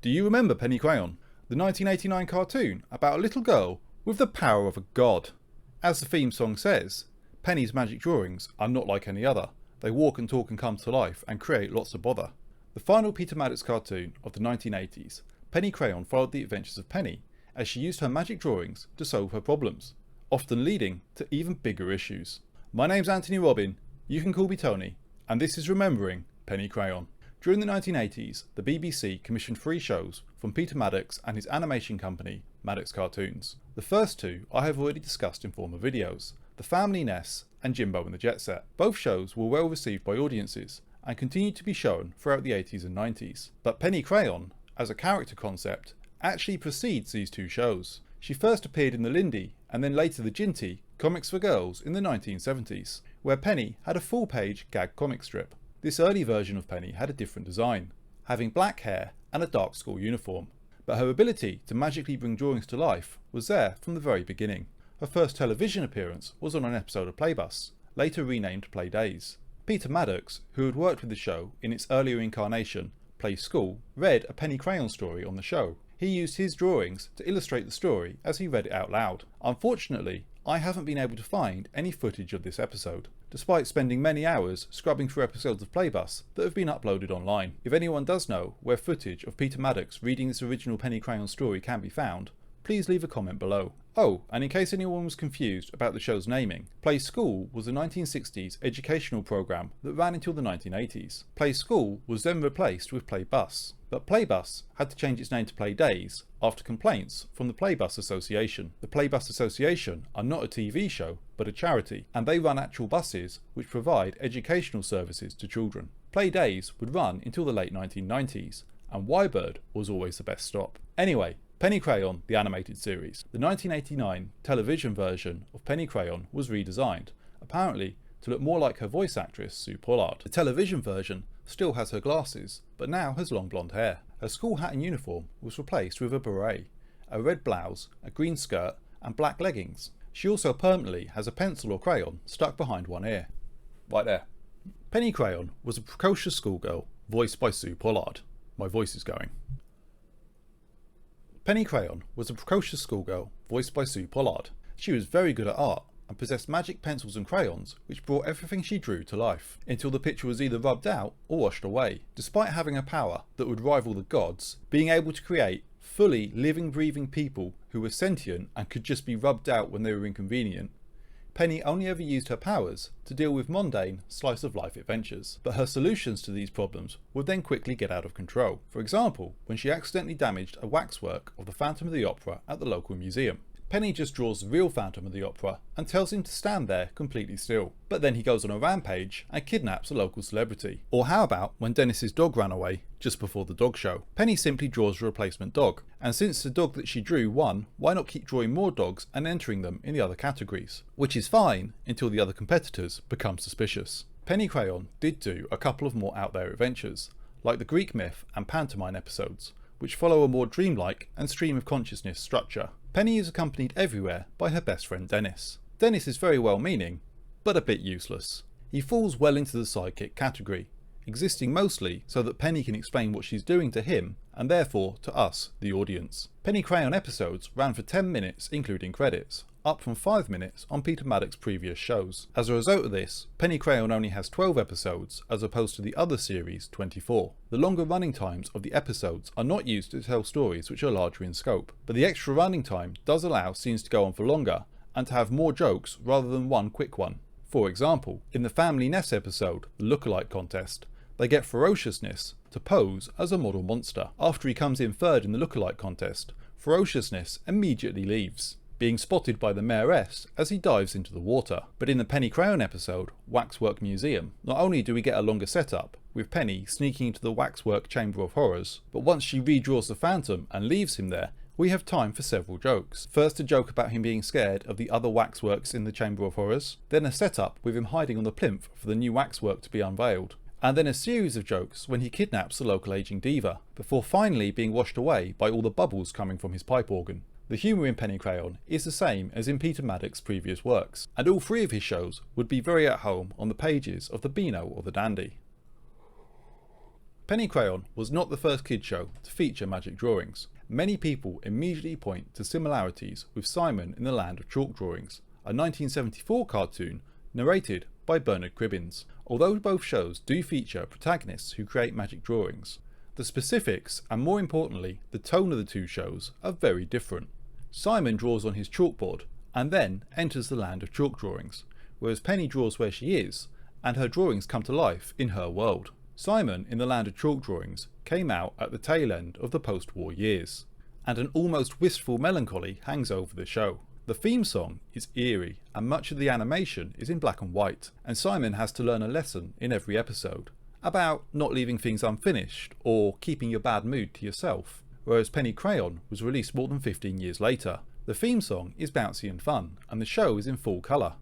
Do you remember Penny Crayon? The 1989 cartoon about a little girl with the power of a god. As the theme song says, Penny's magic drawings are not like any other. They walk and talk and come to life and create lots of bother. The final Peter Maddocks cartoon of the 1980s, Penny Crayon followed the adventures of Penny as she used her magic drawings to solve her problems, often leading to even bigger issues. My name's Anthony Robin, you can call me Tony, and this is Remembering Penny Crayon. During the 1980s, the BBC commissioned 3 shows from Peter Maddocks and his animation company, Maddocks Cartoons. The first 2 I have already discussed in former videos, The Family Ness and Jimbo and the Jet Set. Both shows were well received by audiences and continued to be shown throughout the 80s and 90s. But Penny Crayon, as a character concept, actually precedes these 2 shows. She first appeared in the Lindy and then later the Ginty Comics for Girls in the 1970s, where Penny had a full-page gag comic strip. This early version of Penny had a different design, having black hair and a dark school uniform, but her ability to magically bring drawings to life was there from the very beginning. Her first television appearance was on an episode of Playbus, later renamed Playdays. Peter Maddocks, who had worked with the show in its earlier incarnation, Play School, read a Penny Crayon story on the show. He used his drawings to illustrate the story as he read it out loud. Unfortunately, I haven't been able to find any footage of this episode, despite spending many hours scrubbing through episodes of Playbus that have been uploaded online. If anyone does know where footage of Peter Maddocks reading this original Penny Crayon story can be found, please leave a comment below. Oh, and in case anyone was confused about the show's naming, Play School was a 1960s educational program that ran until the 1980s. Play School was then replaced with Playbus, but Playbus had to change its name to Playdays after complaints from the Playbus Association. The Playbus Association are not a TV show, but a charity, and they run actual buses which provide educational services to children. Playdays would run until the late 1990s, and Wybird was always the best stop. Anyway, Penny Crayon, the animated series. The 1989 television version of Penny Crayon was redesigned, apparently to look more like her voice actress Sue Pollard. The television version still has her glasses, but now has long blonde hair. Her school hat and uniform was replaced with a beret, a red blouse, a green skirt and black leggings. She also permanently has a pencil or crayon stuck behind one ear. Right there. Penny Crayon was a precocious schoolgirl, voiced by Sue Pollard. My voice is going. Penny Crayon was a precocious schoolgirl, voiced by Sue Pollard. She was very good at art and possessed magic pencils and crayons which brought everything she drew to life, until the picture was either rubbed out or washed away. Despite having a power that would rival the gods, being able to create fully living, breathing people who were sentient and could just be rubbed out when they were inconvenient, Penny only ever used her powers to deal with mundane, slice-of-life adventures, but her solutions to these problems would then quickly get out of control. For example, when she accidentally damaged a waxwork of the Phantom of the Opera at the local museum. Penny just draws the real Phantom of the Opera and tells him to stand there completely still, but then he goes on a rampage and kidnaps a local celebrity. Or how about when Dennis's dog ran away just before the dog show? Penny simply draws a replacement dog, and since the dog that she drew won, why not keep drawing more dogs and entering them in the other categories? Which is fine until the other competitors become suspicious. Penny Crayon did do a couple of more out there adventures, like the Greek myth and pantomime episodes, which follow a more dreamlike and stream of consciousness structure. Penny is accompanied everywhere by her best friend Dennis. Dennis is very well meaning, but a bit useless. He falls well into the sidekick category, existing mostly so that Penny can explain what she's doing to him and therefore to us, the audience. Penny Crayon episodes ran for 10 minutes including credits, up from 5 minutes on Peter Maddocks' previous shows. As a result of this, Penny Crayon only has 12 episodes as opposed to the other series' 24. The longer running times of the episodes are not used to tell stories which are larger in scope, but the extra running time does allow scenes to go on for longer and to have more jokes rather than one quick one. For example, in the Family Ness episode, the Lookalike Contest, they get Ferociousness to pose as a model monster. After he comes in third in the Lookalike Contest, Ferociousness immediately leaves, being spotted by the mayoress as he dives into the water. But in the Penny Crayon episode, Waxwork Museum, not only do we get a longer setup, with Penny sneaking into the Waxwork Chamber of Horrors, but once she redraws the Phantom and leaves him there, we have time for several jokes. First a joke about him being scared of the other waxworks in the Chamber of Horrors, then a setup with him hiding on the plinth for the new waxwork to be unveiled, and then a series of jokes when he kidnaps the local aging diva, before finally being washed away by all the bubbles coming from his pipe organ. The humour in Penny Crayon is the same as in Peter Maddocks' previous works, and all 3 of his shows would be very at home on the pages of the Beano or the Dandy. Penny Crayon was not the first kids show to feature magic drawings. Many people immediately point to similarities with Simon in the Land of Chalk Drawings, a 1974 cartoon narrated by Bernard Cribbins. Although both shows do feature protagonists who create magic drawings, the specifics and more importantly the tone of the two shows are very different. Simon draws on his chalkboard and then enters the Land of Chalk Drawings, whereas Penny draws where she is and her drawings come to life in her world. Simon in the Land of Chalk Drawings came out at the tail end of the post-war years, and an almost wistful melancholy hangs over the show. The theme song is eerie and much of the animation is in black and white, and Simon has to learn a lesson in every episode about not leaving things unfinished or keeping your bad mood to yourself, whereas Penny Crayon was released more than 15 years later. The theme song is bouncy and fun, and the show is in full colour.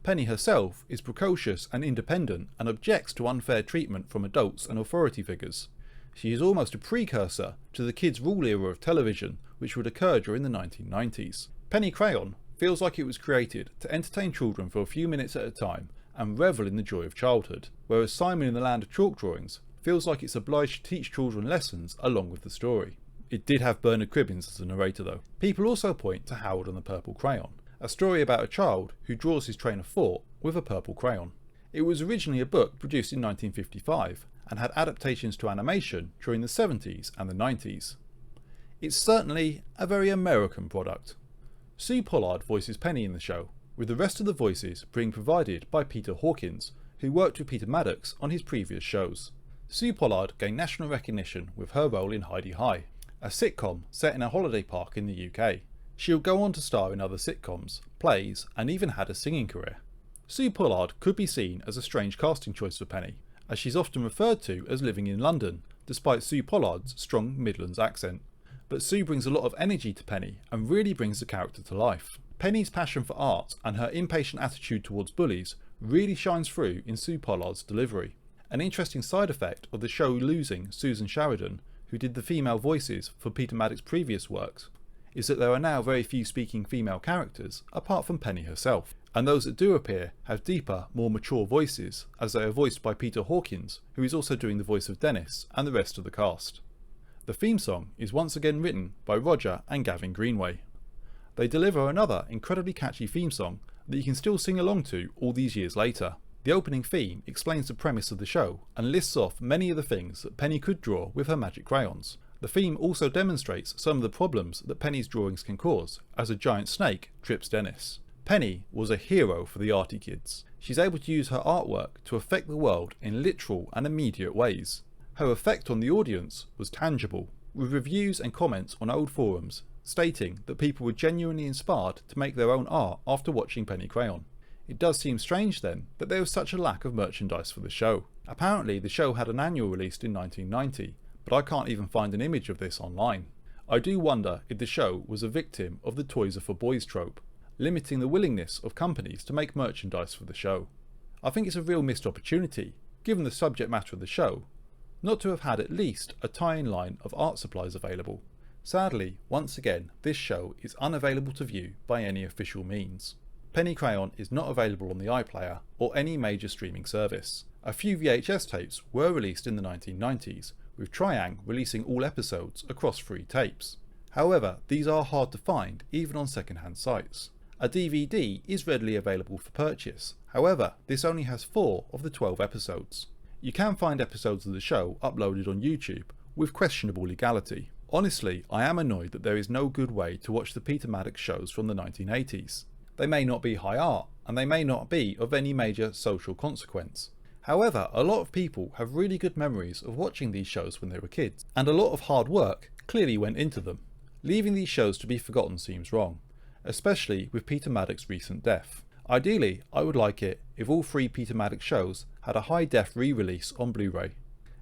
Penny herself is precocious and independent and objects to unfair treatment from adults and authority figures. She is almost a precursor to the kids' rule era of television, which would occur during the 1990s. Penny Crayon feels like it was created to entertain children for a few minutes at a time and revel in the joy of childhood, whereas Simon in the Land of Chalk Drawings feels like it's obliged to teach children lessons along with the story. It did have Bernard Cribbins as the narrator though. People also point to Howard and the Purple Crayon, a story about a child who draws his train of thought with a purple crayon. It was originally a book produced in 1955 and had adaptations to animation during the 70s and the 90s. It's certainly a very American product. Sue Pollard voices Penny in the show, with the rest of the voices being provided by Peter Hawkins, who worked with Peter Maddocks on his previous shows. Sue Pollard gained national recognition with her role in Heidi High, a sitcom set in a holiday park in the UK. She would go on to star in other sitcoms, plays, and even had a singing career. Sue Pollard could be seen as a strange casting choice for Penny, as she's often referred to as living in London, despite Sue Pollard's strong Midlands accent. But Sue brings a lot of energy to Penny and really brings the character to life. Penny's passion for art and her impatient attitude towards bullies really shines through in Sue Pollard's delivery. An interesting side effect of the show losing Susan Sheridan, who did the female voices for Peter Maddocks' previous works, is that there are now very few speaking female characters apart from Penny herself, and those that do appear have deeper, more mature voices, as they are voiced by Peter Hawkins, who is also doing the voice of Dennis and the rest of the cast. The theme song is once again written by Roger and Gavin Greenway. They deliver another incredibly catchy theme song that you can still sing along to all these years later. The opening theme explains the premise of the show and lists off many of the things that Penny could draw with her magic crayons. The theme also demonstrates some of the problems that Penny's drawings can cause, as a giant snake trips Dennis. Penny was a hero for the arty kids. She's able to use her artwork to affect the world in literal and immediate ways. Her effect on the audience was tangible, with reviews and comments on old forums stating that people were genuinely inspired to make their own art after watching Penny Crayon. It does seem strange then that there was such a lack of merchandise for the show. Apparently the show had an annual released in 1990, but I can't even find an image of this online. I do wonder if the show was a victim of the toys are for boys trope, limiting the willingness of companies to make merchandise for the show. I think it's a real missed opportunity, given the subject matter of the show, not to have had at least a tie-in line of art supplies available. Sadly, once again, this show is unavailable to view by any official means. Penny Crayon is not available on the iPlayer or any major streaming service. A few VHS tapes were released in the 1990s, with Triang releasing all episodes across 3 tapes. However, these are hard to find even on second-hand sites. A DVD is readily available for purchase, however this only has 4 of the 12 episodes. You can find episodes of the show uploaded on YouTube with questionable legality. Honestly, I am annoyed that there is no good way to watch the Peter Maddocks shows from the 1980s. They may not be high art, and they may not be of any major social consequence. However, a lot of people have really good memories of watching these shows when they were kids, and a lot of hard work clearly went into them. Leaving these shows to be forgotten seems wrong, especially with Peter Maddocks' recent death. Ideally, I would like it if all 3 Peter Maddocks shows had a high-def re-release on Blu-ray,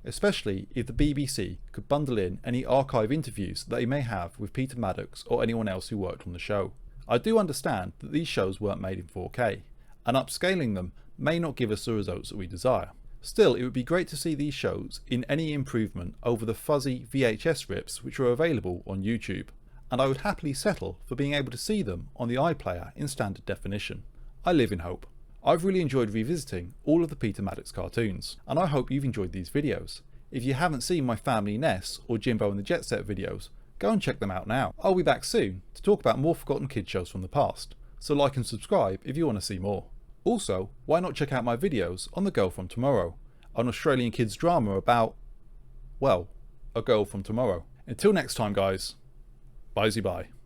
especially if the BBC could bundle in any archive interviews that they may have with Peter Maddocks or anyone else who worked on the show. I do understand that these shows weren't made in 4K, and upscaling them may not give us the results that we desire. Still, it would be great to see these shows in any improvement over the fuzzy VHS rips which are available on YouTube, and I would happily settle for being able to see them on the iPlayer in standard definition. I live in hope. I've really enjoyed revisiting all of the Peter Maddocks cartoons, and I hope you've enjoyed these videos. If you haven't seen my Family Ness or Jimbo and the Jet Set videos, go and check them out now. I'll be back soon to talk about more forgotten kids shows from the past, so like and subscribe if you want to see more. Also, why not check out my videos on The Girl from Tomorrow, an Australian kids drama about, well, a girl from tomorrow. Until next time guys, bye-bye.